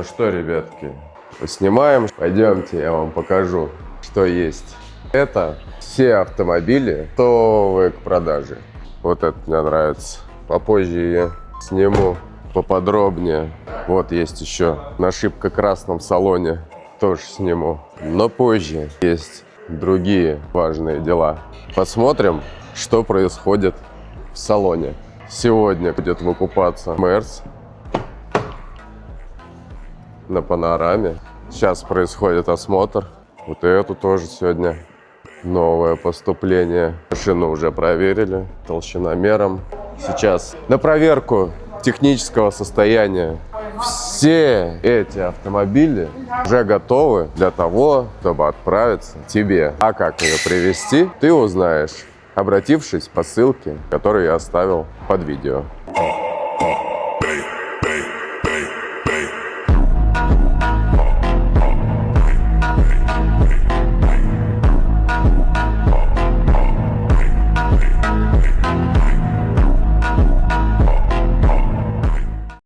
Ну что, ребятки, снимаем. Пойдемте, я вам покажу, что есть. Это все автомобили готовые к продаже. Вот это мне нравится. Попозже я сниму поподробнее. Вот есть еще на шибко красном салоне. Тоже сниму. Но позже есть другие важные дела. Посмотрим, что происходит в салоне. Сегодня будет выкупаться Мерс на панораме. Сейчас происходит осмотр. Вот эту тоже сегодня новое поступление. Машину уже проверили толщиномером. Сейчас на проверку технического состояния. Все эти автомобили уже готовы для того, чтобы отправиться к тебе. А как ее привезти, ты узнаешь, обратившись по ссылке, которую я оставил под видео.